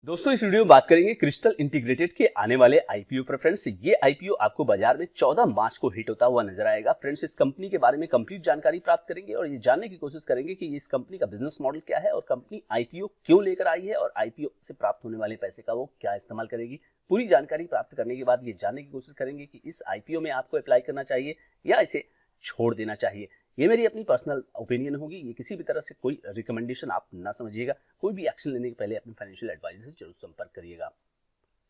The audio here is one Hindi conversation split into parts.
दोस्तों इस वीडियो में बात करेंगे क्रिस्टल इंटीग्रेटेड के आने वाले आईपीओ पर। फ्रेंड्स ये आईपीओ आपको बाजार में 14 मार्च को हिट होता हुआ नजर आएगा। फ्रेंड्स इस कंपनी के बारे में कंप्लीट जानकारी प्राप्त करेंगे और ये जानने की कोशिश करेंगे कि इस कंपनी का बिजनेस मॉडल क्या है और कंपनी आईपीओ क्यों लेकर आई है और आईपीओ से प्राप्त होने वाले पैसे का वो क्या इस्तेमाल करेगी। पूरी जानकारी प्राप्त करने के बाद ये जानने की कोशिश करेंगे कि इस आईपीओ में आपको अप्लाई करना चाहिए या इसे छोड़ देना चाहिए। ये मेरी अपनी पर्सनल ओपिनियन होगी, ये किसी भी तरह से कोई रिकमेंडेशन आप ना समझिएगा। कोई भी एक्शन लेने के पहले अपने फाइनेंशियल एडवाइजर से जरूर संपर्क करिएगा।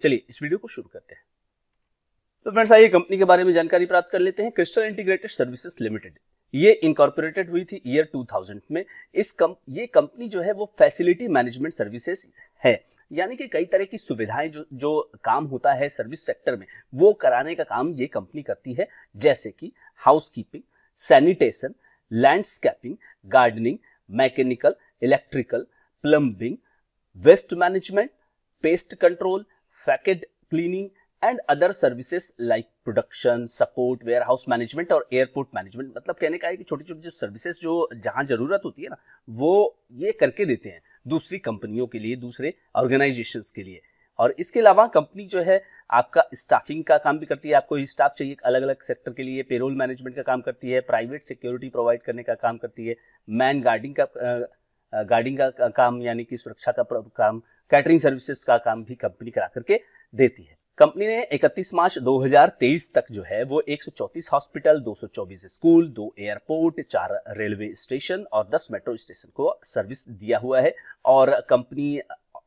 चलिए इस वीडियो को शुरू करते हैं। तो फ्रेंड्स आइए कंपनी के बारे में जानकारी प्राप्त कर लेते हैं। क्रिस्टल इंटीग्रेटेड सर्विसेज लिमिटेड ये इनकॉर्पोरेटेड हुई थी ईयर 2000 में। ये कंपनी जो है वो फैसिलिटी मैनेजमेंट सर्विसेज है, यानी कि कई तरह की सुविधाएं जो काम होता है सर्विस सेक्टर में वो कराने का काम ये कंपनी करती है, जैसे कि housekeeping, sanitation, landscaping, gardening, mechanical, electrical, plumbing, waste management, pest control, facade cleaning and other services like production, support, warehouse management और एयरपोर्ट मैनेजमेंट। मतलब कहने का है कि छोटी छोटी जो सर्विसेज जो जहां जरूरत होती है ना वो ये करके देते हैं दूसरी कंपनियों के लिए, दूसरे ऑर्गेनाइजेशंस के लिए। और इसके अलावा कंपनी जो है आपका स्टाफिंग का काम भी करती है। आपको स्टाफ चाहिए अलग अलग सेक्टर के लिए, पेरोल मैनेजमेंट का काम करती है, प्राइवेट सिक्योरिटी प्रोवाइड करने का काम करती है, मैन गार्डिंग का काम यानी कि सुरक्षा का काम, कैटरिंग सर्विसेज का काम भी कंपनी करा करके देती है। कंपनी ने 31 मार्च 2023 तक जो है वो 134 hospital, 224 school, 2 airport, 4 railway station और 10 मेट्रो स्टेशन को सर्विस दिया हुआ है। और कंपनी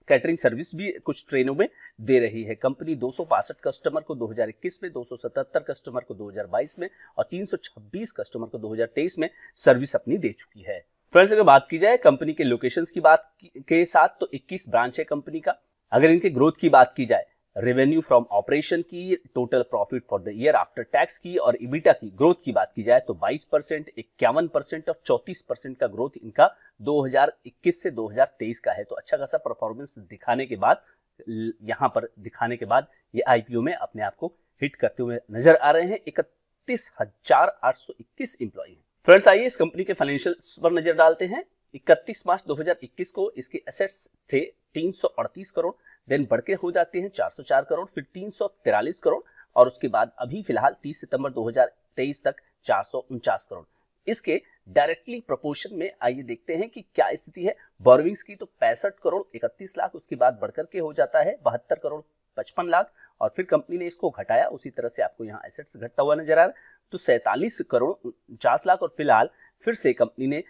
कैटरिंग सर्विस भी कुछ ट्रेनों में दे रही है। कंपनी 262 कस्टमर को 2021 में, 277 कस्टमर को 2022 में और 326 कस्टमर को 2023 में सर्विस अपनी दे चुकी है। फ्रेंड्स अगर बात की जाए कंपनी के लोकेशंस की बात के साथ तो 21 ब्रांच है कंपनी का। अगर इनके ग्रोथ की बात की जाए, रेवेन्यू फ्रॉम ऑपरेशन की, total profit for the year after tax की और इबिटा की ग्रोथ की बात की जाए तो 22%, 51% और 34% का ग्रोथ इनका 2021 से 2023 का है। तो अच्छा खासा परफॉर्मेंस दिखाने के बाद ये आईपीओ में अपने आप को हिट करते हुए नजर आ रहे हैं। 31,821 एम्प्लॉय हैं। फ्रेंड्स आइए इस कंपनी के फाइनेंशियल्स पर नजर डालते हैं। 31 मार्च 2021 को इसके एसेट्स थे 338 करोड़, देन बढ़ के हो जाते हैं 404 करोड़, फिर 343 करोड़ और उसके बाद अभी फिलहाल 30 सितंबर 2023 तक 449 करोड़। इसके डायरेक्टली प्रोपोर्शन में आइए देखते हैं कि क्या स्थिति है। बोरोविंग्स की तो 65 करोड़ 31 लाख, उसके बाद बढ़कर के हो जाता है 72 करोड़ 55 लाख और फिर कंपनी ने इसको घटाया। उसी तरह से आपको यहाँ एसेट्स घटता हुआ नजर आ रहा है तो 47 करोड़ 49 लाख और फिलहाल फिर से कंपनी ने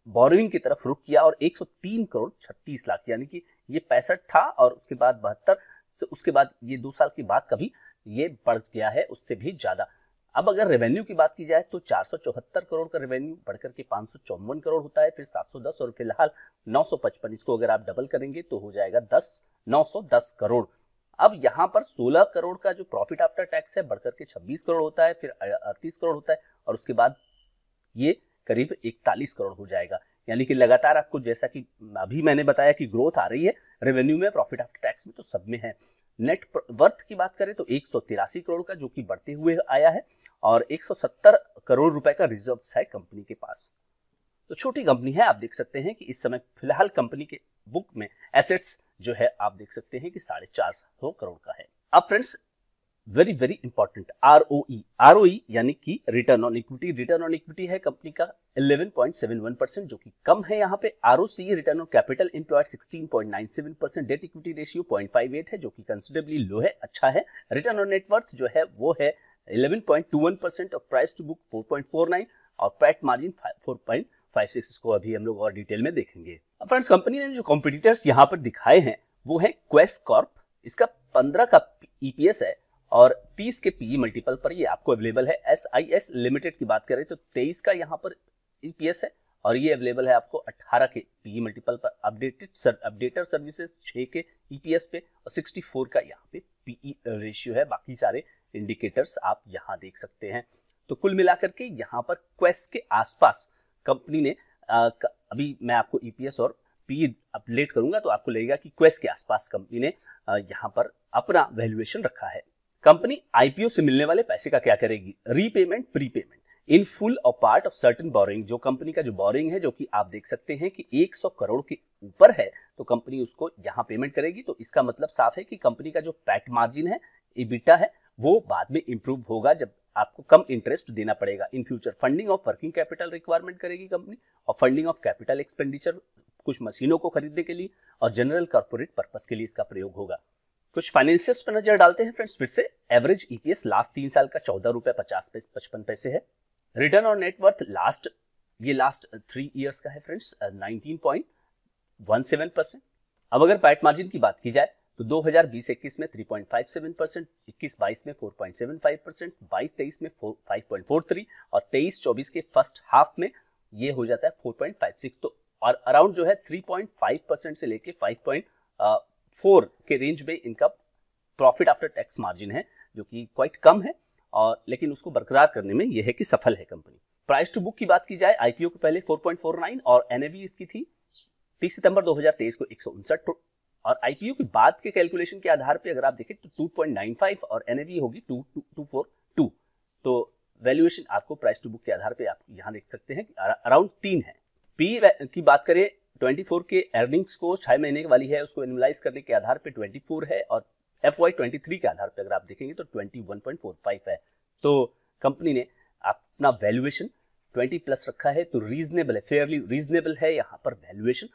बोरोइंग की तरफ रुख किया और 103 करोड़ 36 लाख, यानी कि ये 65 था और उसके बाद 72 से उसके बाद ये 2 साल के बाद कभी ये बढ़ गया है उससे भी ज्यादा। अब अगर रेवेन्यू की बात की जाए तो 474 करोड़ का रेवेन्यू बढ़कर के 554 करोड़ होता है, फिर 710 और फिलहाल 955। इसको अगर आप डबल करेंगे तो हो जाएगा 910 करोड़। अब यहाँ पर 16 करोड़ का जो प्रॉफिट आफ्टर टैक्स है बढ़कर के 26 करोड़ होता है, फिर 38 करोड़ होता है और उसके बाद ये करीब 41 करोड़ हो जाएगा। यानी कि लगातार आपको जैसा कि अभी मैंने बताया कि ग्रोथ आ रही है रेवेन्यू में, प्रॉफिट आफ्टर टैक्स में, तो सब में है। नेट वर्थ की बात करें तो 183 करोड़ का जो कि बढ़ते हुए आया है और 170 करोड़ रुपए का रिजर्व्स है कंपनी के पास। तो छोटी कंपनी है। आप देख सकते हैं कि इस समय फिलहाल कंपनी के बुक में एसेट्स जो है आप देख सकते हैं कि 450 करोड़ का है। अब friends very very important ROE यानी कि return on equity. Return on equity है कंपनी का 11.71% जो कि कम है। यहाँ पे ROC return on capital employed 16.97%, debt equity ratio 0.58 है जो कि कंसिडरेबली लो है, अच्छा है। रिटर्न ऑन नेटवर्थ जो है वो है 11.21% और प्राइस टू बुक 4.49 और पैट मार्जिन 4.56। इसको अभी हम लोग और डिटेल में देखेंगे। अब फ्रेंड्स कंपनी ने जो कॉम्पिटिटर्स यहाँ पर दिखाए हैं वो है क्वेस्ट कॉर्प। इसका 15 का ईपीएस है और 30 के पीई मल्टीपल पर ये आपको अवेलेबल है। एसआईएस लिमिटेड की बात करें तो 23 का यहाँ पर ईपीएस है और ये अवेलेबल है आपको 18 के पीई मल्टीपल पर। अपडेटर सर्विसेज 6 के ईपीएस पे और 64 का यहाँ पे पीई रेशियो है। बाकी सारे इंडिकेटर्स आप यहाँ देख सकते हैं। तो कुल मिलाकर के यहाँ पर क्वेस्ट के आसपास कंपनी ने अभी मैं आपको ईपीएस और पीई अपडेट करूंगा तो आपको लगेगा कि क्वेस्ट के आसपास कंपनी ने यहाँ पर अपना वैल्यूएशन रखा है। कंपनी आईपीओ से मिलने वाले पैसे का क्या करेगी? Repayment, prepayment. इन फुल और पार्ट ऑफ सर्टेन बोरिंग, जो कंपनी का जो बोरिंग है जो कि आप देख सकते हैं कि 100 करोड़ के ऊपर है, तो कंपनी उसको यहाँ पेमेंट करेगी। तो इसका मतलब साफ है कि कंपनी का जो पैट मार्जिन है, EBITDA है, वो बाद में इंप्रूव होगा जब आपको कम इंटरेस्ट देना पड़ेगा। In future funding of working capital requirement करेगी कंपनी, और फंडिंग ऑफ कैपिटल एक्सपेंडिचर कुछ मशीनों को खरीदने के लिए और जनरल कॉर्पोरेट पर्पस के लिए इसका प्रयोग होगा। कुछ फाइनेंशियल्स पर नजर डालते हैं फ्रेंड्स फिर से। एवरेज EPS लास्ट 3 साल का 14.50 रुपए है। Return on net worth last 3 years का है फ्रेंड्स 19.17%। अब अगर पैट मार्जिन की बात की जाए तो 2020-21 में 3.57%, 21-22 में 4.75%, 22-23 में 5.43 और 23-24 के फर्स्ट हाफ में ये हो जाता है 4.56। तो और अराउंड जो है 3.5% से लेके 5.4 के रेंज में इनका प्रॉफिट आफ्टर टैक्स मार्जिन है, जो कि क्वाइट कम है, और लेकिन उसको बरकरार करने में यह है कि सफल है कंपनी। प्राइस टू बुक की बात की जाए, IPO के पहले 4.49 और NAV इसकी थी 30 सितंबर 2023 को 159, और IPO के बाद के कैलकुलेशन के आधार पे अगर आप देखें तो 2.95 और NAV होगी 242। तो वैल्यूएशन आपको प्राइस टू बुक के आधार पे आप यहाँ देख सकते हैं अराउंड 3 है। PE की बात करें, 24 के अर्निंग्स को 6 महीने वाली है, उसको एनुअलाइज करने के आधार पे 24 है, और FY23 के आधार पे अगर आप देखेंगे तो 21.45 है। तो कंपनी ने अपना वैल्यूएशन 20 प्लस रखा है, तो रीजनेबल है, फेयरली रीजनेबल है यहाँ पर वैल्यूएशन,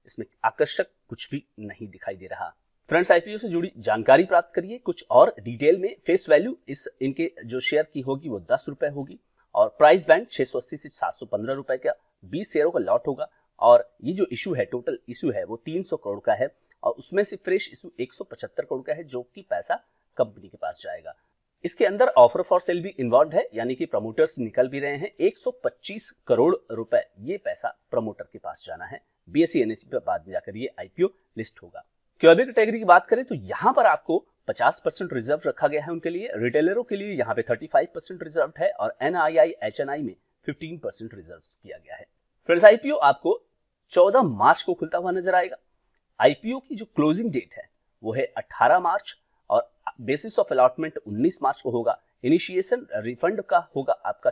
इसमें आकर्षक कुछ भी नहीं दिखाई दे रहा। फ्रेंड्स, IPO से जुड़ी जानकारी प्राप्त करिए कुछ और डिटेल में। फेस वैल्यू इस इनके जो शेयर की होगी वो 10 रुपए होगी, और प्राइस बैंड 680 से 715 रुपए का 20 शेयरों का लॉट होगा, और ये जो इशू है, टोटल इशू है वो 300 करोड़ का है, और उसमें से फ्रेश इशू 175 करोड़ का है, जो कि पैसा कंपनी के पास जाएगा। इसके अंदर ऑफर फॉर सेल भी इन्वॉल्व है, यानी कि प्रमोटर्स निकल भी रहे हैं। 125 करोड़ रुपए ये पैसा प्रमोटर के पास जाना है। BSE NSE पे बाद में जाकर ये IPO लिस्ट होगा। क्यूआईबी कैटेगरी की बात करें तो यहाँ पर आपको 50% रिजर्व रखा गया है उनके लिए। रिटेलरों के लिए यहाँ पे 35% रिजर्व है, और NII HNI में 15% रिजर्व किया गया है। फ्रेंड्स, IPO आपको 14 मार्च को खुलता हुआ नजर आएगा। IPO की जो क्लोजिंग डेट है वो है 18 मार्च, और बेसिस ऑफ अलॉटमेंट 19 मार्च को होगा। इनिशिएशन रिफंड का होगा आपका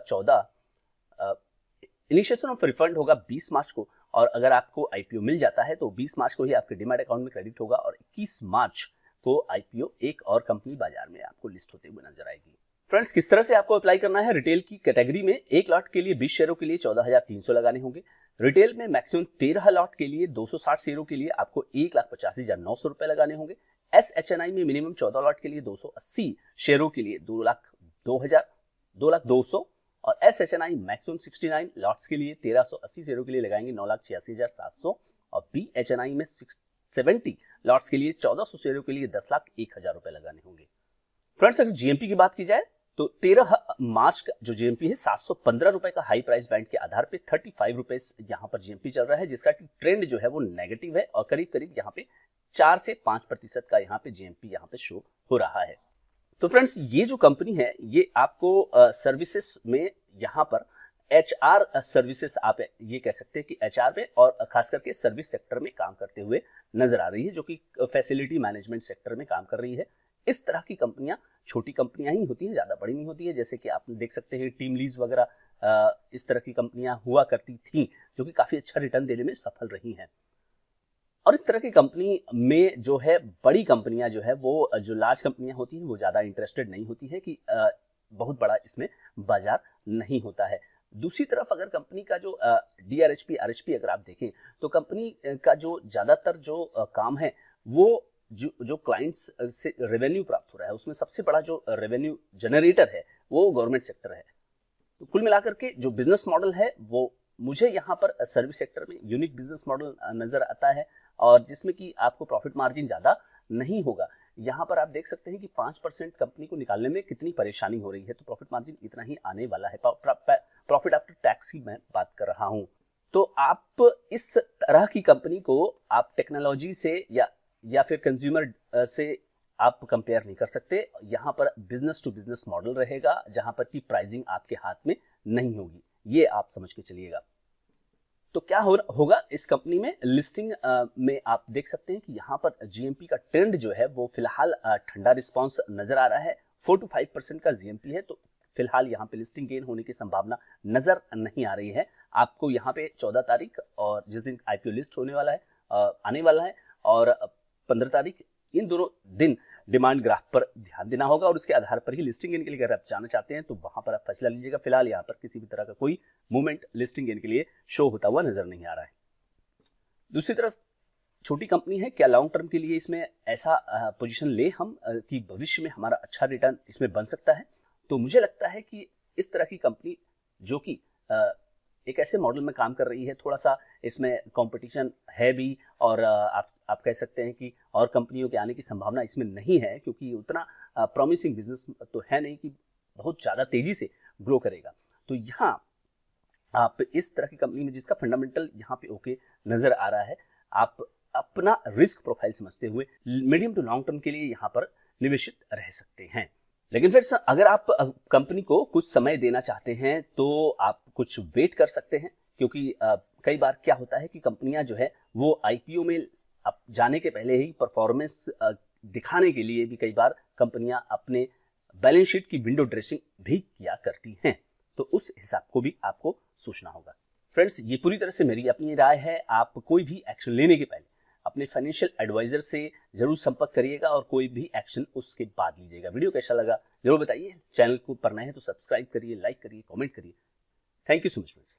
20 मार्च को, और अगर आपको IPO मिल जाता है तो 20 मार्च को ही आपके डीमैट अकाउंट में क्रेडिट होगा, और 21 मार्च को IPO एक और कंपनी बाजार में आपको लिस्ट होते हुए नजर आएगी। फ्रेंड्स, किस तरह से आपको अप्लाई करना है? रिटेल की कैटेगरी में 1 लॉट के लिए 20 शेयरों के लिए 14,300 लगाने होंगे। रिटेल में मैक्सिमम 13 लॉट के लिए 260 शेयरों के लिए आपको 1,85,900 रुपए लगाने होंगे। SHNI में मिनिमम 14 लॉट के लिए 280 शेयरों के लिए 2,02,000 और SHNI मैक्सिमम 69 लॉट्स के लिए 1380 शेयरों के लिए लगाएंगे 9,86,700, और BHNI में 70 लॉट्स के लिए 1400 शेयरों के लिए 10,01,000 रुपए लगाने होंगे। फ्रेंड्स, अगर GMP की बात की जाए तो 13 मार्च का जो GMP है 715 रुपए का हाई प्राइस बैंड के आधार पे 35 रुपए यहाँ पर GMP चल रहा है, जिसका ट्रेंड जो है वो नेगेटिव है, और करीब करीब यहाँ पे 4 से 5% का यहाँ पे GMP यहाँ पे शो हो रहा है। तो फ्रेंड्स, ये जो कंपनी है ये आपको सर्विसेज में यहाँ पर HR सर्विसेज आप ये कह सकते हैं कि HR में और खास करके सर्विस सेक्टर में काम करते हुए नजर आ रही है, जो कि फैसिलिटी मैनेजमेंट सेक्टर में काम कर रही है। इस तरह की कंपनियां छोटी कंपनियां ही होती हैं, ज्यादा बड़ी नहीं होती है। जैसे कि आप देख सकते हैं टीम लीज वगैरह, इस तरह की कंपनियां हुआ करती थी, जो कि काफी अच्छा रिटर्न देने में सफल रही हैं। और इस तरह की कंपनी में जो है बड़ी कंपनियां जो है वो, जो लार्ज कंपनियां होती हैं वो ज्यादा इंटरेस्टेड नहीं होती है कि बहुत बड़ा इसमें बाजार नहीं होता है। दूसरी तरफ अगर कंपनी का जो DRHP RHP अगर आप देखें तो कंपनी का जो ज्यादातर जो काम है वो जो क्लाइंट्स से रेवेन्यू प्राप्त हो रहा है, उसमें सबसे बड़ा जो रेवेन्यू जनरेटर है वो गवर्नमेंट सेक्टर है। तो कुल मिलाकर के जो बिजनेस मॉडल है वो मुझे यहाँ पर सर्विस सेक्टर में यूनिक बिजनेस मॉडल नजर आता है, और जिसमें कि आपको प्रॉफिट मार्जिन ज्यादा नहीं होगा। यहाँ पर आप देख सकते हैं कि 5% कंपनी को निकालने में कितनी परेशानी हो रही है, तो प्रॉफिट मार्जिन इतना ही आने वाला है। प्रॉफिट आफ्टर टैक्स की मैं बात कर रहा हूँ। तो आप इस तरह की कंपनी को आप टेक्नोलॉजी से या फिर कंज्यूमर से आप कंपेयर नहीं कर सकते। यहाँ पर बिजनेस टू बिजनेस मॉडल रहेगा, जहां पर की प्राइसिंग आपके हाथ में नहीं होगी, ये आप समझ के चलिएगा। तो क्या होगा इस कंपनी में लिस्टिंग में आप देख सकते हैं कि यहाँ पर GMP का ट्रेंड जो है वो फिलहाल ठंडा रिस्पांस नजर आ रहा है। 4 to 5% का GMP है, तो फिलहाल यहाँ पे लिस्टिंग गेन होने की संभावना नजर नहीं आ रही है। आपको यहाँ पे 14 तारीख और जिस दिन आईपीओ लिस्ट होने वाला है आने वाला है और 15 तारीख, इन दोनों दिन डिमांड ग्राफ पर ध्यान देना होगा और उसके आधार पर ही लिस्टिंग गेन के लिए अगर आप जाना चाहते हैं तो वहां पर आप फैसला लीजिएगा। फिलहाल यहाँ पर किसी भी तरह का कोई मूवमेंट लिस्टिंग गेन के लिए शो होता हुआ नजर नहीं आ रहा है। दूसरी तरफ छोटी कंपनी है, क्या लॉन्ग टर्म के लिए इसमें ऐसा पोजीशन ले हम कि भविष्य में हमारा अच्छा रिटर्न इसमें बन सकता है? तो मुझे लगता है कि इस तरह की कंपनी जो कि एक ऐसे मॉडल में काम कर रही है, थोड़ा सा इसमें कंपटीशन है भी और आप कह सकते हैं कि और कंपनियों के आने की संभावना इसमें नहीं है, क्योंकि उतना प्रॉमिसिंग बिजनेस तो है नहीं कि बहुत ज़्यादा तेजी से ग्रो करेगा। तो यहाँ आप इस तरह की कंपनी में जिसका फंडामेंटल यहाँ पे ओके नजर आ रहा है, आप अपना रिस्क प्रोफाइल समझते हुए मीडियम टू लॉन्ग टर्म के लिए यहाँ पर निवेशित रह सकते हैं। लेकिन फिर अगर आप कंपनी को कुछ समय देना चाहते हैं तो आप कुछ वेट कर सकते हैं, क्योंकि कई बार क्या होता है कि कंपनियां जो है वो आईपीओ में जाने के पहले ही परफॉर्मेंस दिखाने के लिए भी कई बार कंपनियां अपने बैलेंस शीट की विंडो ड्रेसिंग भी किया करती हैं, तो उस हिसाब को भी आपको सोचना होगा। फ्रेंड्स, ये पूरी तरह से मेरी अपनी राय है। आप कोई भी एक्शन लेने के पहले अपने फाइनेंशियल एडवाइजर से जरूर संपर्क करिएगा और कोई भी एक्शन उसके बाद लीजिएगा। वीडियो कैसा लगा जरूर बताइए। चैनल को पर नए हैं तो सब्सक्राइब करिए, लाइक करिए, कमेंट करिए। Thank you so much friends.